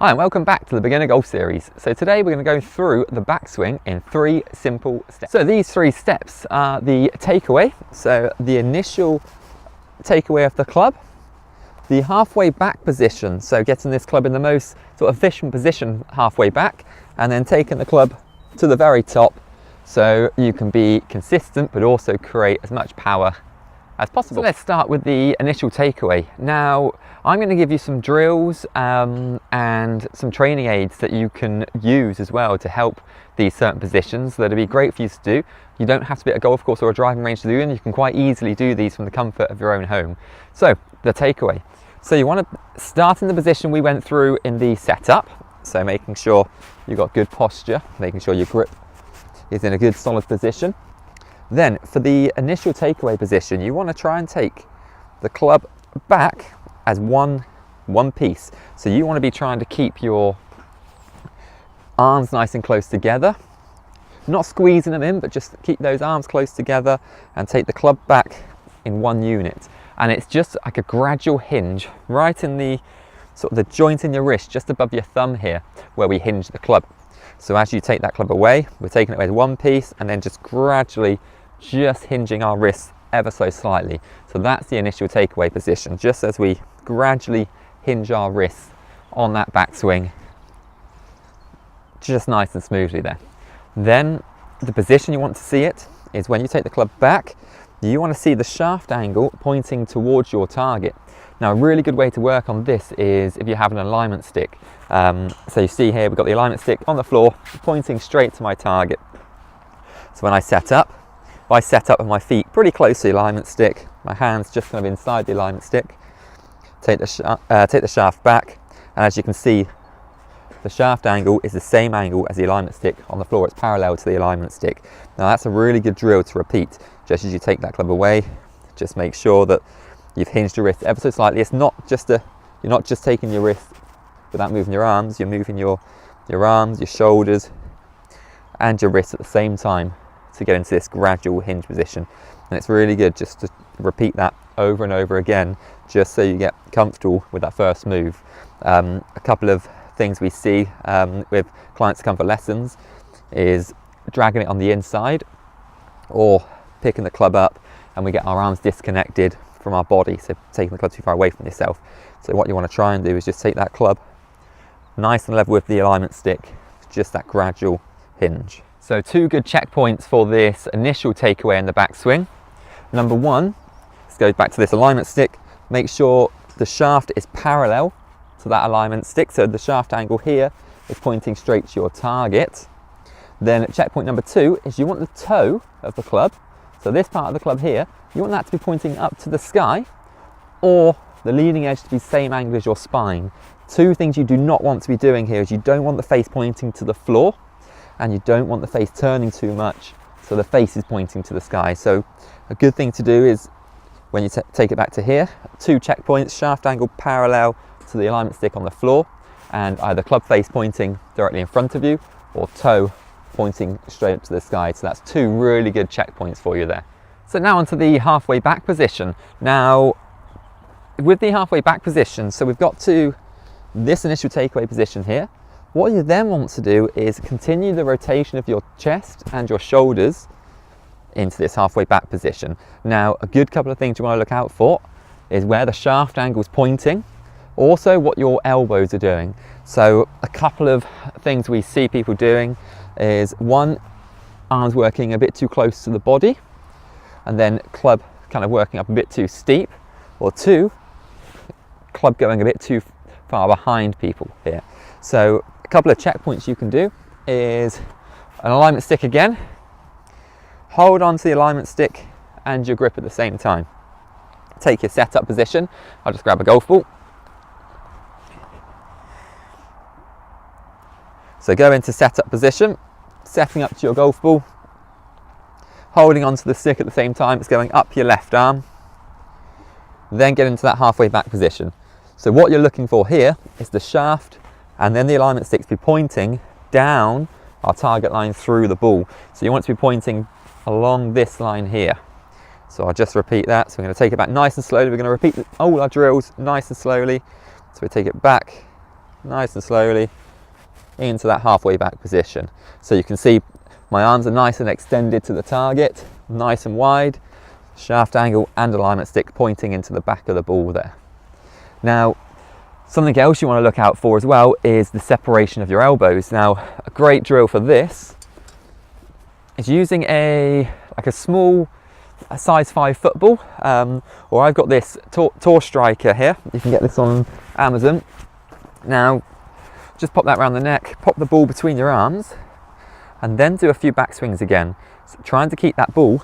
Hi and welcome back to the Beginner Golf Series. So today we're going to go through the backswing in 3 simple steps. So these 3 steps are the takeaway, so the initial takeaway of the club, the halfway back position, so getting this club in the most sort of efficient position halfway back, and then taking the club to the very top so you can be consistent but also create as much power as possible. So let's start with the initial takeaway. Now I'm going to give you some drills and some training aids that you can use as well to help these certain positions that would be great for you to do. You don't have to be at a golf course or a driving range to do them. You can quite easily do these from the comfort of your own home. So the takeaway. So you want to start in the position we went through in the setup. So making sure you've got good posture, making sure your grip is in a good solid position. Then for the initial takeaway position, you want to try and take the club back as one piece. So you want to be trying to keep your arms nice and close together, not squeezing them in, but just keep those arms close together and take the club back in one unit. And it's just like a gradual hinge right in the sort of the joint in your wrist, just above your thumb here, where we hinge the club. So as you take that club away, we're taking it away as one piece and then just gradually just hinging our wrists ever so slightly. So that's the initial takeaway position, just as we gradually hinge our wrists on that backswing, just nice and smoothly there. Then the position you want to see it is when you take the club back, you want to see the shaft angle pointing towards your target. Now a really good way to work on this is if you have an alignment stick. So you see here we've got the alignment stick on the floor pointing straight to my target. So when I set up, if I set up with my feet pretty close to the alignment stick, my hands just kind of inside the alignment stick, take the shaft back, and as you can see, the shaft angle is the same angle as the alignment stick on the floor. It's parallel to the alignment stick. Now that's a really good drill to repeat. Just as you take that club away, just make sure that you've hinged your wrist ever so slightly. It's not just you're not just taking your wrist without moving your arms. You're moving your arms, your shoulders, and your wrists at the same time to get into this gradual hinge position. And it's really good just to repeat that over and over again, just so you get comfortable with that first move. A couple of things we see with clients that come for lessons is dragging it on the inside or picking the club up and we get our arms disconnected from our body, so taking the club too far away from yourself. So what you want to try and do is just take that club nice and level with the alignment stick, just that gradual hinge. So 2 good checkpoints for this initial takeaway in the backswing. Number 1, let's go back to this alignment stick. Make sure the shaft is parallel to that alignment stick, so the shaft angle here is pointing straight to your target. Then checkpoint number 2 is you want the toe of the club, so this part of the club here, you want that to be pointing up to the sky or the leading edge to be same angle as your spine. 2 things you do not want to be doing here is you don't want the face pointing to the floor and you don't want the face turning too much so the face is pointing to the sky. So a good thing to do is when you take it back to here, 2 checkpoints, shaft angle parallel to the alignment stick on the floor and either club face pointing directly in front of you or toe pointing straight up to the sky. So that's 2 really good checkpoints for you there. So now onto the halfway back position. Now with the halfway back position, so we've got to this initial takeaway position here. What you then want to do is continue the rotation of your chest and your shoulders into this halfway back position. Now a good couple of things you want to look out for is where the shaft angle is pointing, also what your elbows are doing. So a couple of things we see people doing is 1, arms working a bit too close to the body and then club kind of working up a bit too steep, or 2, club going a bit too far behind people here. So a couple of checkpoints you can do is an alignment stick again, hold on to the alignment stick and your grip at the same time. Take your setup position, I'll just grab a golf ball. So go into setup position, setting up to your golf ball, holding onto the stick at the same time, it's going up your left arm, then get into that halfway back position. So what you're looking for here is the shaft and then the alignment sticks be pointing down our target line through the ball. So you want to be pointing along this line here. So I'll just repeat that. So we're going to take it back nice and slowly. We're going to repeat all our drills nice and slowly. So we take it back nice and slowly into that halfway back position. So you can see my arms are nice and extended to the target, nice and wide, shaft angle and alignment stick pointing into the back of the ball there. Now, something else you want to look out for as well is the separation of your elbows. Now, a great drill for this is using a small size 5 football, or I've got this Tour Striker here. You can get this on Amazon. Now, just pop that around the neck, pop the ball between your arms, and then do a few backswings again. So trying to keep that ball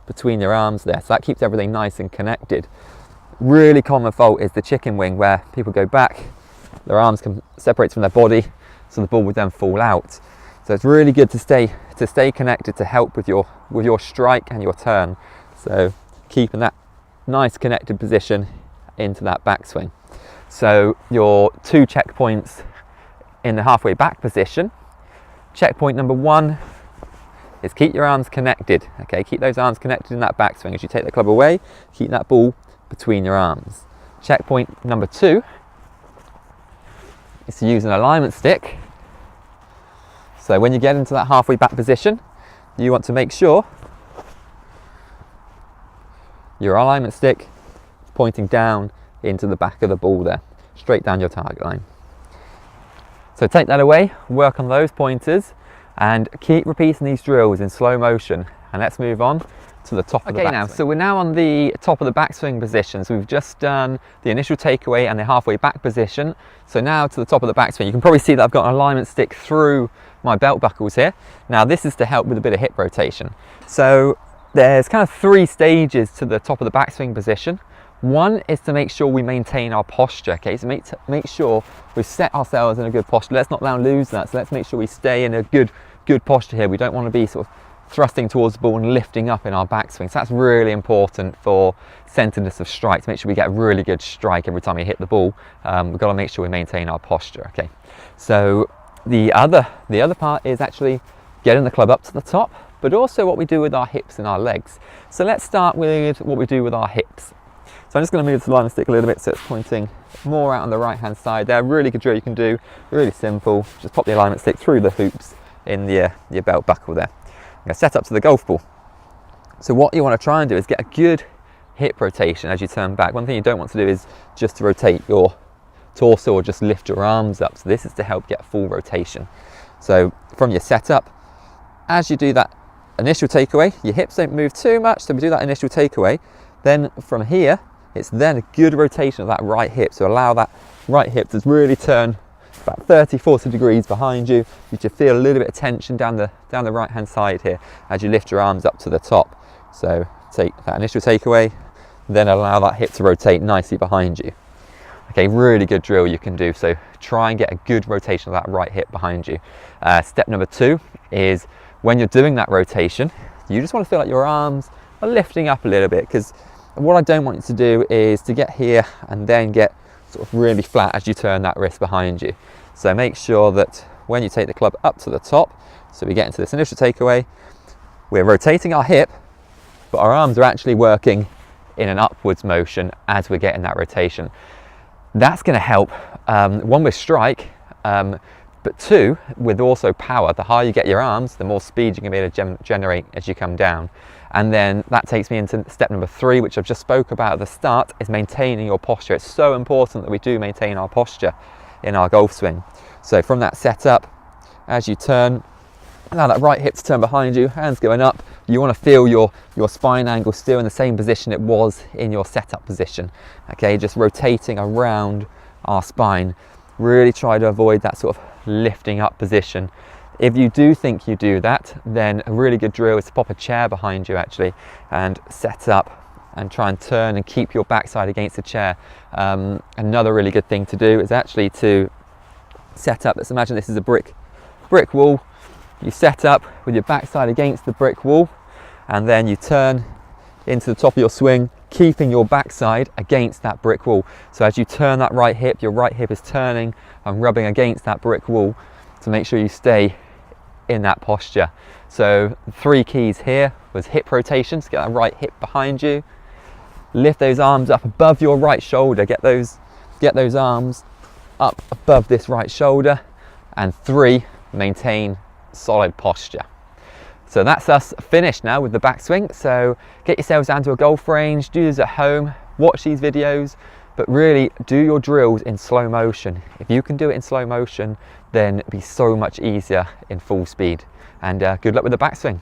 between your arms there, so that keeps everything nice and connected. Really common fault is the chicken wing, where people go back, their arms can separate from their body, so the ball would then fall out. So it's really good to stay connected to help with your strike and your turn. So keeping that nice connected position into that backswing. So your 2 checkpoints in the halfway back position. Checkpoint number 1 is keep your arms connected. Okay, keep those arms connected in that backswing. As you take the club away, keep that ball between your arms. Checkpoint number 2 is to use an alignment stick. So when you get into that halfway back position, you want to make sure your alignment stick is pointing down into the back of the ball there, straight down your target line. So take that away, work on those pointers, and keep repeating these drills in slow motion. And let's move on to the top of the backswing. Okay, so we're now on the top of the backswing position. So we've just done the initial takeaway and the halfway back position. So now to the top of the backswing. You can probably see that I've got an alignment stick through my belt buckles here. Now this is to help with a bit of hip rotation. So there's kind of 3 stages to the top of the backswing position. One is to make sure we maintain our posture, okay? So make sure we've set ourselves in a good posture. Let's not now lose that. So let's make sure we stay in a good posture here. We don't want to be sort of thrusting towards the ball and lifting up in our backswing. So that's really important for centeredness of strike, to make sure we get a really good strike every time we hit the ball. We've got to make sure we maintain our posture, okay? So the other part is actually getting the club up to the top, but also what we do with our hips and our legs. So let's start with what we do with our hips. So I'm just going to move the alignment stick a little bit so it's pointing more out on the right hand side there. Really good drill you can do, really simple. Just pop the alignment stick through the hoops in your belt buckle there. I'm going to set up to the golf ball. So what you want to try and do is get a good hip rotation as you turn back. One thing you don't want to do is just to rotate your torso or just lift your arms up. So this is to help get full rotation. So from your setup, as you do that initial takeaway, your hips don't move too much, so we do that initial takeaway. Then from here, it's then a good rotation of that right hip. So allow that right hip to really turn about 30-40 degrees behind you. You should feel a little bit of tension down the right hand side here as you lift your arms up to the top. So take that initial takeaway, then allow that hip to rotate nicely behind you. Okay, really good drill you can do. So try and get a good rotation of that right hip behind you. Step number 2 is when you're doing that rotation, you just want to feel like your arms are lifting up a little bit, because what I don't want you to do is to get here and then get sort of really flat as you turn that wrist behind you. So make sure that when you take the club up to the top, so we get into this initial takeaway, we're rotating our hip, but our arms are actually working in an upwards motion as we're getting that rotation. That's going to help, 1 with strike, but 2 with also power. The higher you get your arms, the more speed you can be able to generate as you come down. And then that takes me into step number 3, which I've just spoke about at the start, is maintaining your posture. It's so important that we do maintain our posture in our golf swing. So from that setup, as you turn, allow that right hip to turn behind you, hands going up. You want to feel your spine angle still in the same position it was in your setup position. Okay, just rotating around our spine. Really try to avoid that sort of lifting up position. If you do think you do that, then a really good drill is to pop a chair behind you actually and set up and try and turn and keep your backside against the chair. Another really good thing to do is actually to set up, let's imagine this is a brick wall. You set up with your backside against the brick wall, and then you turn into the top of your swing, keeping your backside against that brick wall. So as you turn that right hip, your right hip is turning and rubbing against that brick wall to make sure you stay in that posture. So 3 keys here was hip rotations, get that right hip behind you, lift those arms up above your right shoulder, get those arms up above this right shoulder, and 3, maintain solid posture. So that's us finished now with the backswing. So get yourselves down to a golf range, do this at home, watch these videos, but really do your drills in slow motion. If you can do it in slow motion, then it'll be so much easier in full speed. And good luck with the backswing.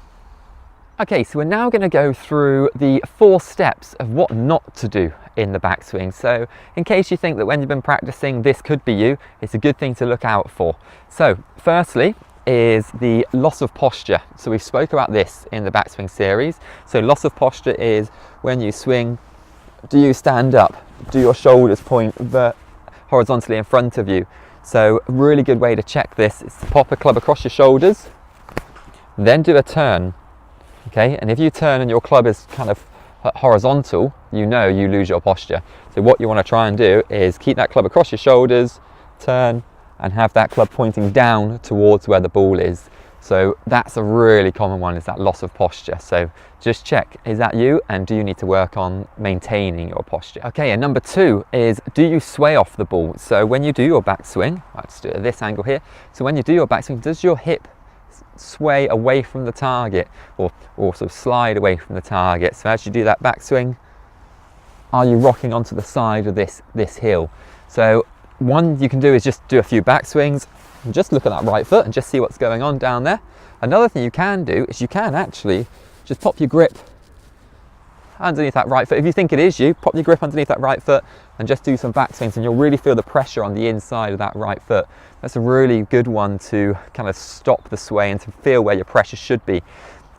Okay, so we're now going to go through the 4 steps of what not to do in the backswing. So in case you think that when you've been practicing this could be you, it's a good thing to look out for. So firstly is the loss of posture. So we've spoke about this in the backswing series. So loss of posture is when you swing, do you stand up? Do your shoulders point horizontally in front of you? So a really good way to check this is to pop a club across your shoulders, then do a turn. Okay, and if you turn and your club is kind of horizontal, you know you lose your posture. So what you want to try and do is keep that club across your shoulders, turn, and have that club pointing down towards where the ball is. So that's a really common one, is that loss of posture. So just check, is that you, and do you need to work on maintaining your posture? Okay, and number 2 is, do you sway off the ball? So when you do your backswing, let's do it at this angle here. So when you do your backswing, does your hip sway away from the target, or sort of slide away from the target? So as you do that backswing, are you rocking onto the side of this hill? So one you can do is just do a few backswings and just look at that right foot and just see what's going on down there. Another thing you can do is you can actually just pop your grip underneath that right foot. If you think it is you, pop your grip underneath that right foot and just do some backswings, and you'll really feel the pressure on the inside of that right foot. That's a really good one to kind of stop the sway and to feel where your pressure should be.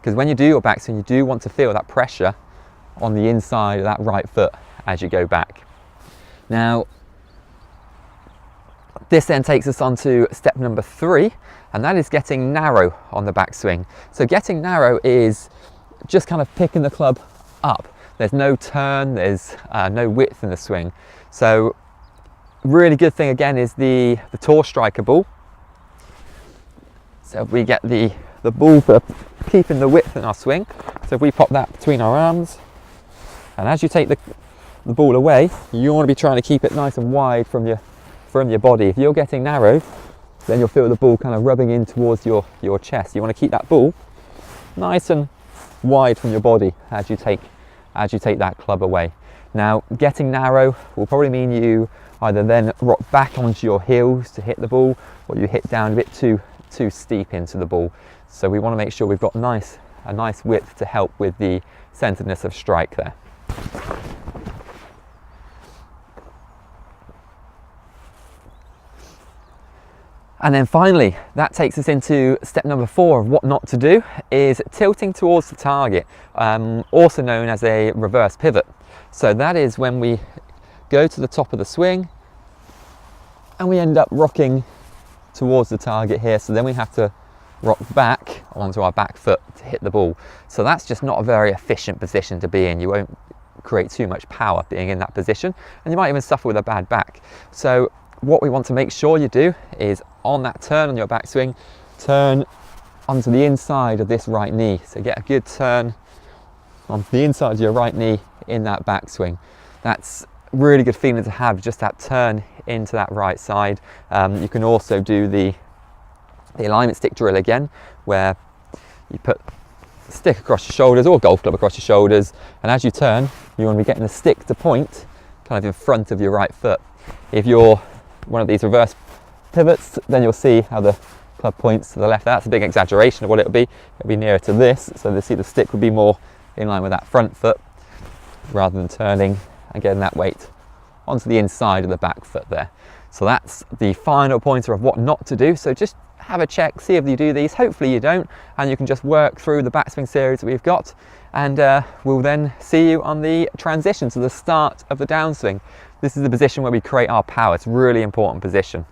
Because when you do your backswing, you do want to feel that pressure on the inside of that right foot as you go back. Now, this then takes us on to step number 3, and that is getting narrow on the backswing. So getting narrow is just kind of picking the club up. There's no turn, there's no width in the swing. So really good thing again is the tour striker ball. So if we get the ball for keeping the width in our swing. So if we pop that between our arms, and as you take the ball away, you want to be trying to keep it nice and wide from your body. If you're getting narrow, then you'll feel the ball kind of rubbing in towards your chest. You want to keep that ball nice and wide from your body as you take that club away. Now, getting narrow will probably mean you either then rock back onto your heels to hit the ball, or you hit down a bit too steep into the ball. So we want to make sure we've got a nice width to help with the centeredness of strike there. And then finally, that takes us into step number 4 of what not to do, is tilting towards the target, also known as a reverse pivot. So that is when we go to the top of the swing and we end up rocking towards the target here. So then we have to rock back onto our back foot to hit the ball. So that's just not a very efficient position to be in. You won't create too much power being in that position, and you might even suffer with a bad back. So what we want to make sure you do is on that turn on your backswing, turn onto the inside of this right knee. So get a good turn onto the inside of your right knee in that backswing. That's a really good feeling to have, just that turn into that right side. You can also do the alignment stick drill again, where you put the stick across your shoulders or golf club across your shoulders, and as you turn, you want to be getting the stick to point kind of in front of your right foot. If you're one of these reverse pivots, then you'll see how the club points to the left. That's a big exaggeration of what it'll be. It'll be nearer to this, so you'll see the stick would be more in line with that front foot rather than turning and getting that weight onto the inside of the back foot there. So that's the final pointer of what not to do. So just have a check, see if you do these. Hopefully you don't, and you can just work through the backswing series that we've got, and we'll then see you on the transition to the start of the downswing. This is the position where we create our power. It's a really important position.